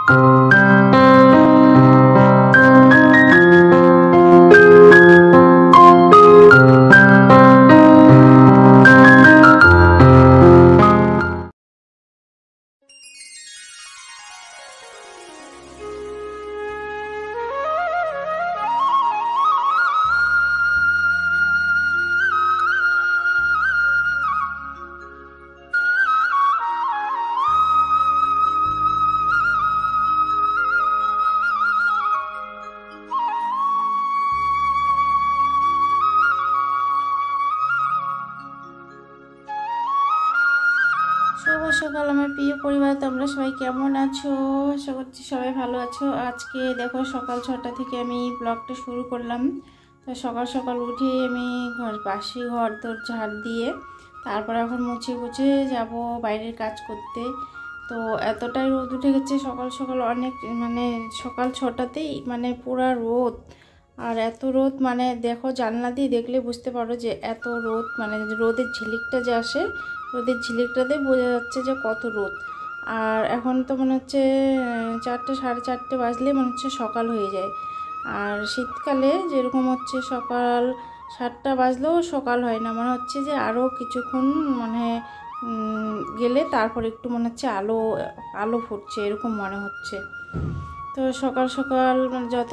শুভ সকাল আমার প্রিয় পরিবার, তোমরা সবাই কেমন আছো? আশা করছি সবাই ভালো আছো। আজকে দেখো সকাল 6টা থেকে আমি ব্লগটা শুরু করলাম। তো সকাল সকাল উঠে আমি বাসি ঘর তোর ঝাড় দিয়ে তারপর এখন মুছে গুছে যাব বাইরের কাজ করতে। তো এতটাই রোদ উঠে গেছে সকাল সকাল, অনেক মানে সকাল 6টাতেই মানে পুরা রোদ। আর এত রোদ মানে দেখো জানলা দিয়ে দেখলে বুঝতে পারো যে এত রোদ, মানে রোদের ঝিলিকটা যে আসে, রোদের ঝিলিকটাতে বোঝা যাচ্ছে যে কত রোদ। আর এখন তো মনে হচ্ছে 4টা সাড়ে 4টে বাজলে মনে হচ্ছে সকাল হয়ে যায়। আর শীতকালে যেরকম হচ্ছে সকাল 7টা বাজলেও সকাল হয় না, মনে হচ্ছে যে আরও কিছুক্ষণ মানে গেলে তারপর একটু মনে হচ্ছে আলো আলো ফুটছে, এরকম মনে হচ্ছে। তো সকাল সকাল মানে যত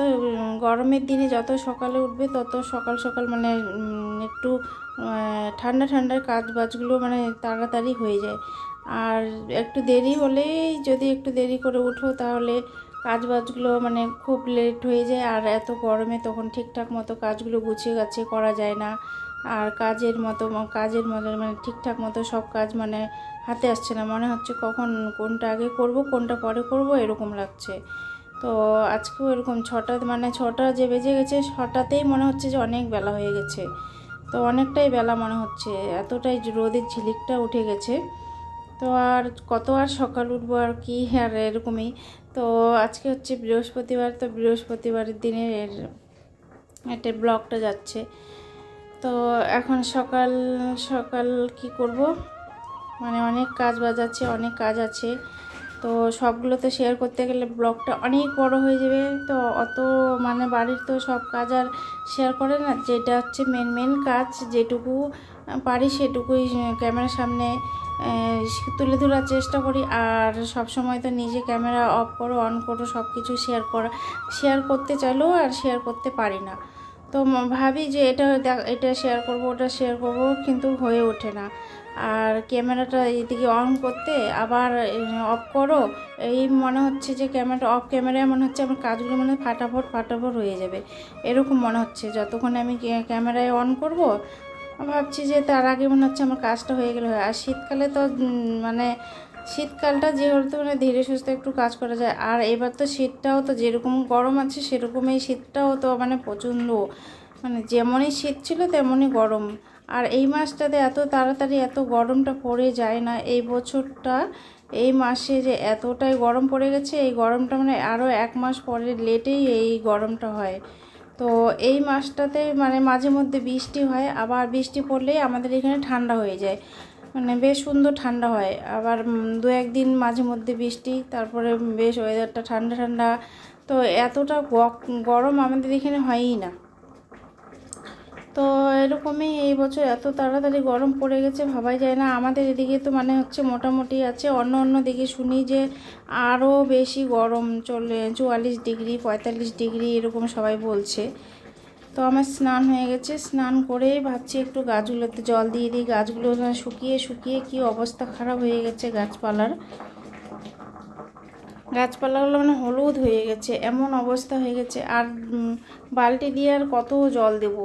গরমের দিনে যত সকালে উঠবে তত সকাল সকাল মানে একটু ঠান্ডা ঠান্ডার কাজ বাজগুলো মানে তাড়াতাড়ি হয়ে যায়। আর একটু দেরি হলেই যদি একটু দেরি করে উঠো তাহলে কাজ বাজগুলো মানে খুব লেট হয়ে যায়। আর এত গরমে তখন ঠিকঠাক মতো কাজগুলো গুছিয়ে গাছিয়ে করা যায় না। আর কাজের মতো মানে ঠিকঠাক মতো সব কাজ মানে হাতে আসছে না, মনে হচ্ছে কখন কোনটা আগে করব কোনটা পরে করব এরকম লাগছে। তো আজকেও এরকম 6টা যে বেজে গেছে 6টাতেই মনে হচ্ছে যে অনেক বেলা হয়ে গেছে। তো অনেকটাই বেলা মনে হচ্ছে, এতটাই রোদের ঝিলিকটা উঠে গেছে। তো আর কত আর সকাল উঠবো আর কি, আর এরকমই। তো আজকে হচ্ছে বৃহস্পতিবার, তো বৃহস্পতিবারের দিনে একটা ব্লগটা যাচ্ছে। তো এখন সকাল সকাল কি করব, মানে অনেক কাজ বাজ আছে, অনেক কাজ আছে। তো সবগুলো তো শেয়ার করতে গেলে ব্লগটা অনেক বড় হয়ে যাবে। তো অত মানে বাড়ির তো সব কাজ আর শেয়ার করে না, যেটা হচ্ছে মেন কাজ যেটুকু পারি সেটুকুই ক্যামেরার সামনে তুলে ধরার চেষ্টা করি। আর সব সময় তো নিজে ক্যামেরা অফ করো অন করো সব কিছু শেয়ার করতে চাইলেও আর শেয়ার করতে পারি না। তো ভাবি যে এটা শেয়ার করব ওটা শেয়ার করব, কিন্তু হয়ে ওঠে না। আর ক্যামেরাটা এদিকে অন করতে আবার অফ করো, এই মনে হচ্ছে যে ক্যামেরায় মনে হচ্ছে আমার কাজগুলো মানে ফাটাফট হয়ে যাবে, এরকম মনে হচ্ছে। যতক্ষণ আমি ক্যামেরায় অন করব ভাবছি যে তার আগে মনে হচ্ছে আমার কাজটা হয়ে গেলে হয়। আর শীতকালে তো মানে শীতকালটা যেহেতু মানে ধীরে সুস্থে একটু কাজ করা যায়। আর এবার তো শীতটাও তো যেরকম গরম আছে সেরকমই শীতটাও তো মানে প্রচণ্ড, মানে যেমনই শীত ছিল তেমনই গরম। আর এই মাসটাতে এত তাড়াতাড়ি এত গরমটা পড়ে যায় না এই বছরটা। এই মাসে যে এতটাই গরম পড়ে গেছে, এই গরমটা মানে আরও 1 মাস পরে লেটেই এই গরমটা হয়। তো এই মাসটাতে মানে মাঝে মধ্যে বৃষ্টি হয়, আবার বৃষ্টি পড়লেই আমাদের এখানে ঠান্ডা হয়ে যায়, মানে বেশ সুন্দর ঠান্ডা হয়। আবার 2-1 দিন মাঝে মধ্যে বৃষ্টি, তারপরে বেশ ওয়েদারটা ঠান্ডা ঠান্ডা। তো এতটা গরম আমাদের এখানে হয়ই না। তো এরকমই এই বছর এত তাড়াতাড়ি গরম পড়ে গেছে ভাবাই যায় না। আমাদের এদিকে তো মানে হচ্ছে মোটামুটি আছে, অন্য দিকে শুনি যে আরও বেশি গরম চলে, 44 ডিগ্রি 45 ডিগ্রি এরকম সবাই বলছে। তো আমার স্নান হয়ে গেছে, স্নান করে ভাবছি একটু গাছগুলোতে জল দিয়ে দিই। গাছগুলো শুকিয়ে শুকিয়ে কি অবস্থা খারাপ হয়ে গেছে গাছপালাগুলো মানে হলুদ হয়ে গেছে, এমন অবস্থা হয়ে গেছে। আর বালতি দিয়ে আর কত জল দেব,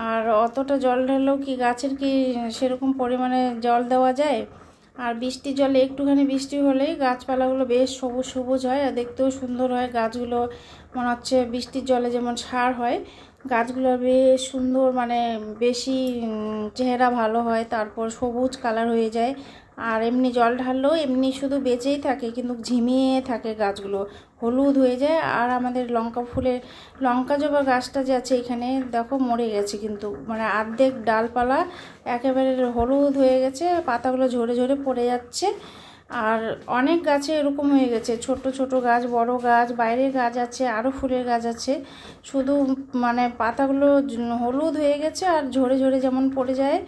আর অতটা জল ঢাললেও কি গাছের কি সেরকম পরিমাণে জল দেওয়া যায়? আর বৃষ্টির জলে একটুখানি বৃষ্টি হলেই গাছপালাগুলো বেশ সবুজ সবুজ হয় আর দেখতেও সুন্দর হয়। গাছগুলো মনে হচ্ছে বৃষ্টির জলে যেমন সার হয়, গাছগুলো বেশ সুন্দর, মানে বেশি চেহারা ভালো হয়, তারপর সবুজ কালার হয়ে যায়। আর এমনি জল ঢাললেও এমনি শুধু বেঁচেই থাকে, কিন্তু ঝিমিয়ে থাকে গাছগুলো, হলুদ হয়ে যায়। আর আমাদের লঙ্কা জবা গাছটা যে আছে এখানে দেখো মরে গেছে, কিন্তু মানে অর্ধেক ডালপালা একেবারে হলুদ হয়ে গেছে, পাতাগুলো ঝরে ঝরে পড়ে যাচ্ছে। আর অনেক গাছে এরকম হয়ে গেছে, ছোট ছোট গাছ, বড় গাছ, বাইরের গাছ আছে, আরও ফুলের গাছ আছে, শুধু মানে পাতাগুলো হলুদ হয়ে গেছে আর ঝরে ঝরে যেমন পড়ে যায়,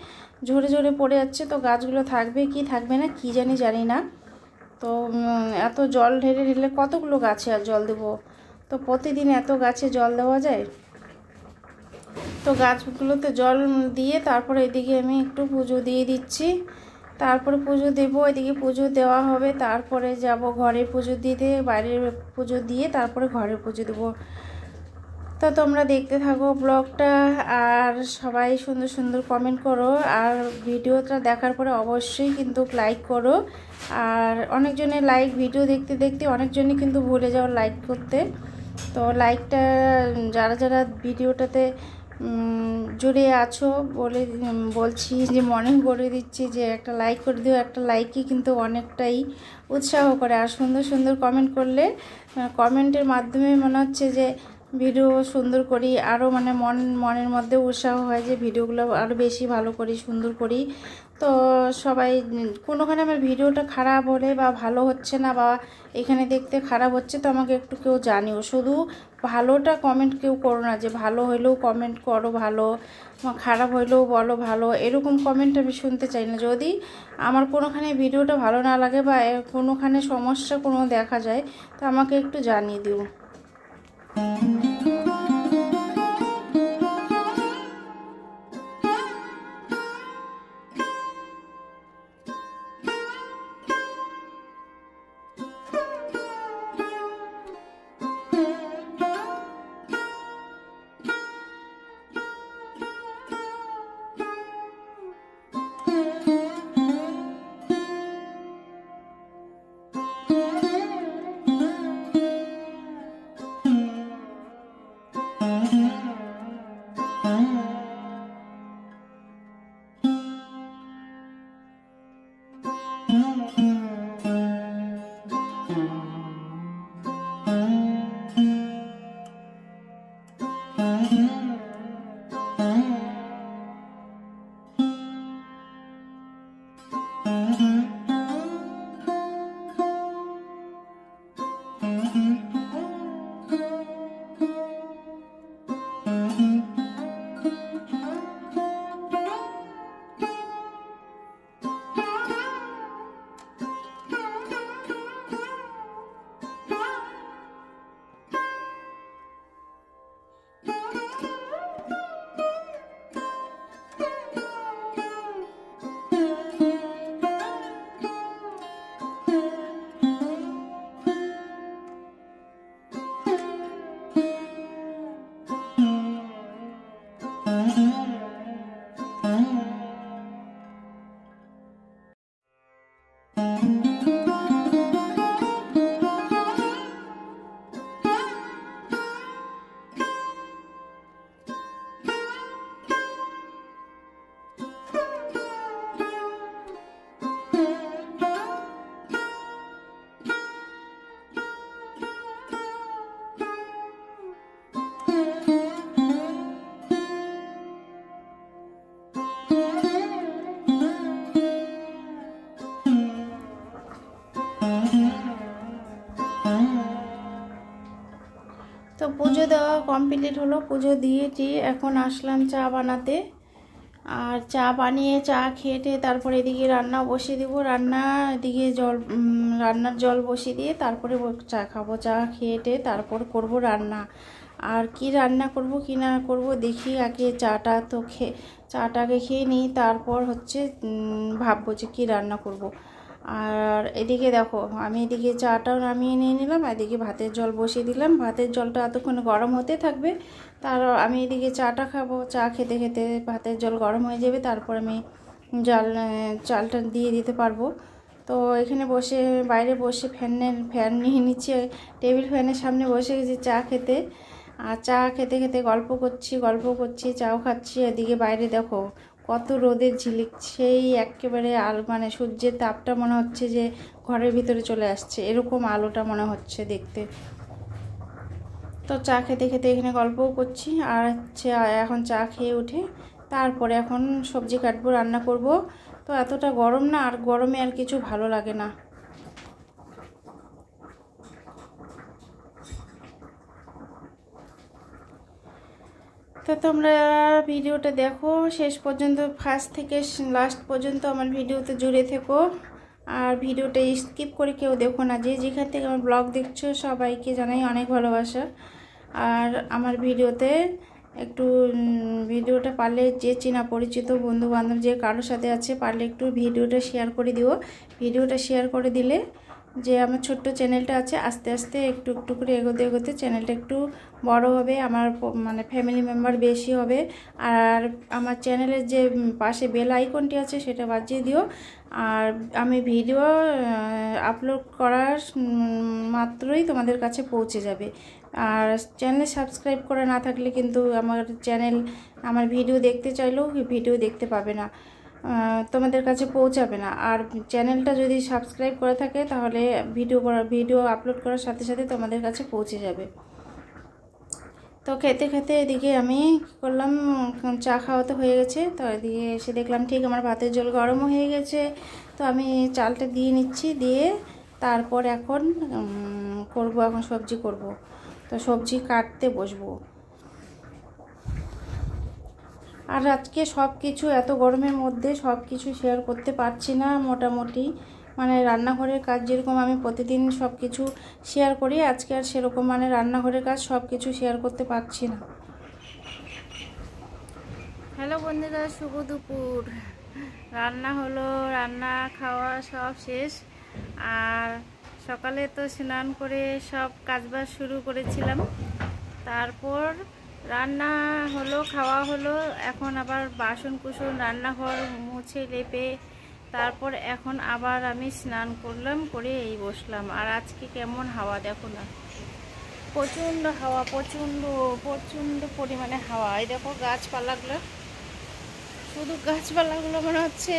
ঝরে ঝরে পড়ে যাচ্ছে। তো গাছগুলো থাকবে কি থাকবে না কি জানি না। তো এত জল ঢেলে ঢেলে কতগুলো গাছে আর জল দেবো? তো প্রতিদিন এত গাছে জল দেওয়া যায়? তো গাছগুলোতে জল দিয়ে তারপরে এদিকে আমি একটু পুজো দিয়ে দিচ্ছি, তারপরে পুজো দেবো। এদিকে পুজো দেওয়া হবে, তারপরে যাব ঘরের পুজো দিতে, বাইরের পুজো দিয়ে তারপরে ঘরের পুজো দেবো। তো তোমরা দেখতে থাকো ব্লগটা, আর সবাই সুন্দর সুন্দর কমেন্ট করো, আর ভিডিওটা দেখার পরে অবশ্যই কিন্তু লাইক করো। আর অনেকজনের লাইক, ভিডিও দেখতে দেখতে অনেকজনই কিন্তু ভুলে যাও লাইক করতে। তো লাইকটা যারা যারা ভিডিওটাতে জুড়ে আছো বলছি যে মনে করে দিচ্ছি যে একটা লাইক করে দিও। একটা লাইকই কিন্তু অনেকটাই উৎসাহ করে, আর সুন্দর সুন্দর কমেন্ট করলে কমেন্টের মাধ্যমে মনে হচ্ছে যে ভিডিও সুন্দর করি, আরও মানে মনের মধ্যে উৎসাহ হয় যে ভিডিওগুলো আরও বেশি ভালো করি, সুন্দর করি। তো সবাই কোনোখানে আমার ভিডিওটা খারাপ হলে বা ভালো হচ্ছে না বা এখানে দেখতে খারাপ হচ্ছে, তো আমাকে একটু কেউ জানিও। শুধু ভালোটা কমেন্ট কেউ করো না, যে ভালো হইলেও কমেন্ট করো ভালো, খারাপ হইলেও বলো ভালো, এরকম কমেন্ট আমি শুনতে চাই না। যদি আমার কোনোখানে ভিডিওটা ভালো না লাগে বা কোনোখানে সমস্যা কোনো দেখা যায়, তো আমাকে একটু জানিয়ে দিও। তো পুজো দেওয়া কমপ্লিট হলো, পুজো দিয়েছি, এখন আসলাম চা বানাতে। আর চা বানিয়ে চা খেয়ে তারপরে এদিকে রান্না বসিয়ে দেবো। এদিকে রান্নার জল বসিয়ে দিয়ে তারপরে চা খাবো। চা খেয়ে তারপর করব রান্না। আর কি রান্না করব কি না করব দেখি, আগে চাটাকে খেয়ে নিই, তারপর হচ্ছে ভাববো যে কী রান্না করব। আর এদিকে দেখো আমি এদিকে চাটাও নামিয়ে নিয়ে নিলাম, এদিকে ভাতের জল বসিয়ে দিলাম। ভাতের জলটা এতক্ষণ গরম হতে থাকবে, তার আমি এদিকে চাটা খাবো। চা খেতে খেতে ভাতের জল গরম হয়ে যাবে, তারপর আমি চালটা দিয়ে দিতে পারবো। তো এখানে বসে বাইরে বসে ফ্যান নিয়ে নিচ্ছি, টেবিল ফ্যানের সামনে বসে গেছি চা খেতে। আর চা খেতে খেতে গল্প করছি, চাও খাচ্ছি। এদিকে বাইরে দেখো কত রোদের ঝিলিক, সেই একেবারে মানে সূর্যের তাপটা মনে হচ্ছে যে ঘরের ভিতরে চলে আসছে, এরকম আলোটা মনে হচ্ছে দেখতে। তো চা খেতে খেতে এখানে গল্পও করছি। আর হচ্ছে এখন চা খেয়ে উঠে তারপরে এখন সবজি কাটবো, রান্না করব। তো এতটা গরম না, আর গরমে আর কিছু ভালো লাগে না। তো তোমরা ভিডিওটা দেখো শেষ পর্যন্ত, ফার্স্ট থেকে লাস্ট পর্যন্ত আমার ভিডিওতে জুড়ে থেকো। আর ভিডিওটা স্কিপ করে কেউ দেখো না। যে যেখান থেকে আমার ব্লগ দেখছো সবাইকে জানাই অনেক ভালোবাসা। আর আমার ভিডিওতে একটু ভিডিওটা পারলে যে চেনা পরিচিত বন্ধু বান্ধব যে কারোর সাথে আছে পারলে একটু ভিডিওটা শেয়ার করে দিও। ভিডিওটা শেয়ার করে দিলে যে আমার ছোট্ট চ্যানেলটা আছে আস্তে আস্তে একটু একটু করে এগোতে এগোতে চ্যানেলটা একটু বড় হবে, আমার মানে ফ্যামিলি মেম্বার বেশি হবে। আর আমার চ্যানেলের যে পাশে বেল আইকনটি আছে সেটা বাজিয়ে দিও। আর আমি ভিডিও আপলোড করার মাত্রই তোমাদের কাছে পৌঁছে যাবে। আর চ্যানেল সাবস্ক্রাইব করা না থাকলে কিন্তু আমার ভিডিও দেখতে চাইলেও ভিডিও দেখতে পাবে না, তোমাদের কাছে পৌঁছাবে না। আর চ্যানেলটা যদি সাবস্ক্রাইব করা থাকে তাহলে ভিডিও আপলোড করার সাথে সাথে তোমাদের কাছে পৌঁছে যাবে। তো খেতে খেতে এদিকে আমি কী করলাম, চা খাওয়া তো হয়ে গেছে। তো এদিকে এসে দেখলাম ঠিক আমার ভাতের জল গরমও হয়ে গেছে। তো আমি চালটা দিয়ে নিচ্ছি, দিয়ে তারপর এখন সবজি করব। তো সবজি কাটতে বসবো। আর আজকে সব কিছু এত গরমের মধ্যে সব কিছু শেয়ার করতে পারছি না। মোটামুটি মানে রান্নাঘরের কাজ যেরকম আমি প্রতিদিন সব কিছু শেয়ার করি, আজকে আর সেরকম মানে রান্নাঘরের কাজ সব কিছু শেয়ার করতে পারছি না। হ্যালো বন্ধুরা, শুভ দুপুর। রান্না হলো, রান্না খাওয়া সব শেষ। আর সকালে তো স্নান করে সব কাজবাজ শুরু করেছিলাম, তারপর রান্না হলো, খাওয়া হলো। এখন আবার বাসন কুসন রান্নাঘর মুছে লেপে তারপর এখন আবার আমি স্নান করলাম, করে এই বসলাম। আর আজকে কেমন হাওয়া দেখো না, প্রচণ্ড হাওয়া, প্রচণ্ড পরিমাণে হাওয়া। এই দেখো গাছপালাগুলো, শুধু গাছপালাগুলো মনে হচ্ছে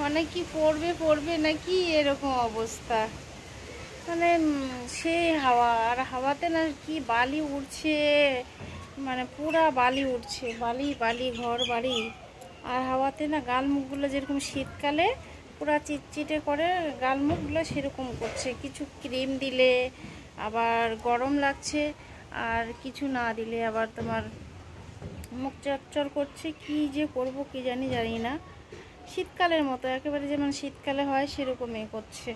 মানে কি পড়বে নাকি এরকম অবস্থা। মানে সেই হাওয়া, আর হাওয়াতে না কি বালি উড়ছে, মানে পুরা বালি উঠছে, বালি ঘর বাড়ি। আর হাওয়াতে না গালমুখগুলো যেরকম শীতকালে পুরা চিটচিটে করে গালমুখগুলো সেরকম করছে। কিছু ক্রিম দিলে আবার গরম লাগছে, আর কিছু না দিলে আবার তোমার মুখ চরচর করছে। কি যে করব কি জানি না। শীতকালের মতো একেবারে যেমন শীতকালে হয় সেরকমই করছে।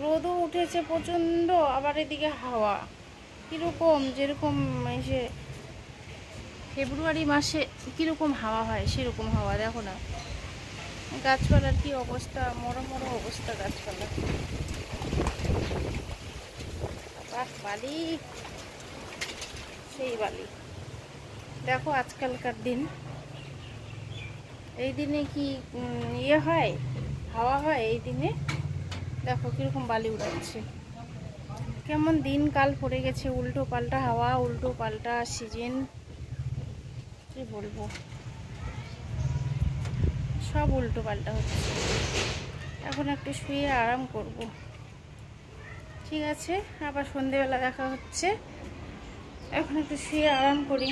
রোদও উঠেছে প্রচণ্ড, আবার এদিকে হাওয়া কীরকম, যেরকম এসে ফেব্রুয়ারি মাসে কীরকম হাওয়া হয় সেরকম হাওয়া। দেখো না গাছপালার কি অবস্থা, মরো অবস্থা গাছপালা। বালি, সেই বালি। দেখো আজকালকার দিন, এই দিনে কি ইয়ে হয়, হাওয়া হয় এই দিনে। দেখো কীরকম বালি উড়াচ্ছে, কেমন দিনকাল পড়ে গেছে। উল্টো পাল্টা হাওয়া, উল্টো পাল্টা সিজন, কি বলবো, সব উল্টো পাল্টা হচ্ছে। এখন একটু শুয়ে আরাম করব। ঠিক আছে, আবার সন্ধেবেলা দেখা হচ্ছে। এখন একটু শুয়ে আরাম করি।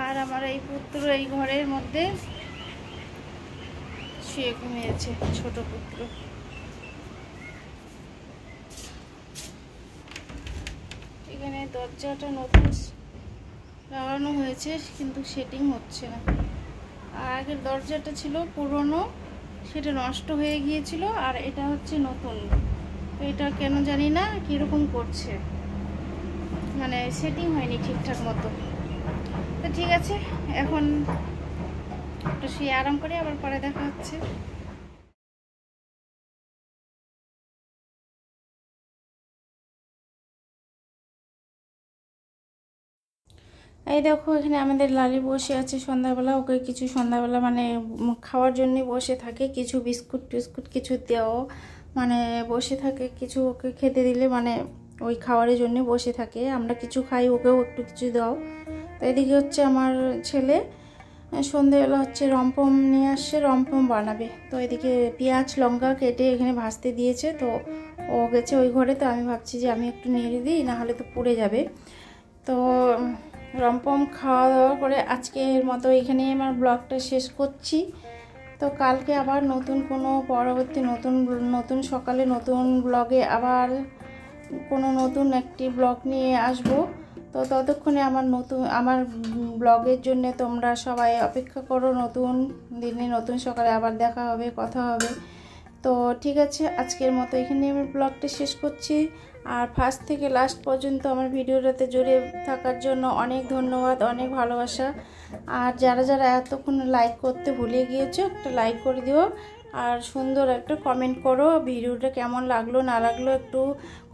আর আমার এই পুত্র এই ঘরের মধ্যে শুয়ে ঘুমিয়েছে, ছোট পুত্র। এখানে দরজাটা নতুন লাগানো হয়েছে কিন্তু সেটিং হচ্ছে না। আর আগের দরজাটা ছিল পুরনো, সেটা নষ্ট হয়ে গিয়েছিল, আর এটা হচ্ছে নতুন। তো এটা কেন জানি না কীরকম করছে, মানে সেটিং হয়নি ঠিকঠাক মতো। তো ঠিক আছে, এখন একটু শুয়ে আরাম করে আবার পরে দেখা হচ্ছে। এই দেখো এখানে আমাদের লালি বসে আছে সন্ধ্যাবেলা। ওকে কিছু সন্ধ্যাবেলা মানে খাওয়ার জন্য বসে থাকে, কিছু বিস্কুট টিস্কুট কিছু দেও, মানে বসে থাকে। কিছু ওকে খেতে দিলে মানে ওই খাওয়ারের জন্য বসে থাকে। আমরা কিছু খাই, ওকেও একটু কিছু দাও। তো এদিকে হচ্ছে আমার ছেলে সন্ধ্যেবেলা হচ্ছে রম্পম নিয়ে আসছে, রম্পম বানাবে। তো এদিকে পেঁয়াজ লঙ্কা কেটে এখানে ভাজতে দিয়েছে। তো ও গেছে ওই ঘরে, তো আমি ভাবছি যে আমি একটু নেড়ে দিই, নাহলে তো পুড়ে যাবে। তো রম্পম খাওয়া দাওয়া করে আজকের মতো এখানেই আমার ব্লগটা শেষ করছি। তো কালকে আবার নতুন কোনো পরবর্তী নতুন সকালে নতুন ব্লগে আবার কোনো নতুন একটি ব্লগ নিয়ে আসব। তো ততক্ষণে আমার ব্লগের জন্য তোমরা সবাই অপেক্ষা করো। নতুন দিনে নতুন সকালে আবার দেখা হবে, কথা হবে। তো ঠিক আছে, আজকের মতো এখানে আমি ব্লগটা শেষ করছি। আর ফার্স্ট থেকে লাস্ট পর্যন্ত আমার ভিডিওটাতে জুড়ে থাকার জন্য অনেক ধন্যবাদ, অনেক ভালোবাসা। আর যারা যারা এতক্ষণ লাইক করতে ভুলে গিয়েছো, একটা লাইক করে দিও আর সুন্দর একটা কমেন্ট করো। ভিডিওটা কেমন লাগলো না লাগলো একটু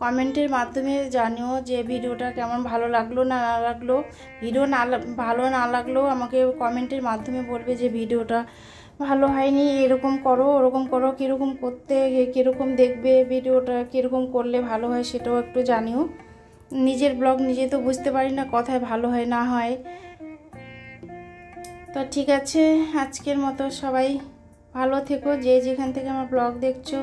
কমেন্টের মাধ্যমে জানিও যে ভিডিওটা কেমন ভালো লাগলো না লাগলো। ভিডিও ভালো না লাগলেও আমাকে কমেন্টের মাধ্যমে বলবে যে ভিডিওটা ভালো হয়নি, এরকম করো ওরকম করো, কীরকম করতে কীরকম দেখবে ভিডিওটা, কীরকম করলে ভালো হয় সেটাও একটু জানিও। নিজের ব্লগ নিজে তো বুঝতে পারি না কথায় ভালো হয় না হয়। তো ঠিক আছে, আজকের মতো সবাই ভালো থেকো, যে যেখান থেকে আমার ব্লগ দেখছো।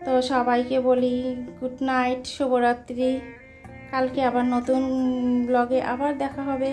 তো সবাইকে বলি গুড নাইট, শুভরাত্রি। কালকে আবার নতুন ব্লগে আবার দেখা হবে।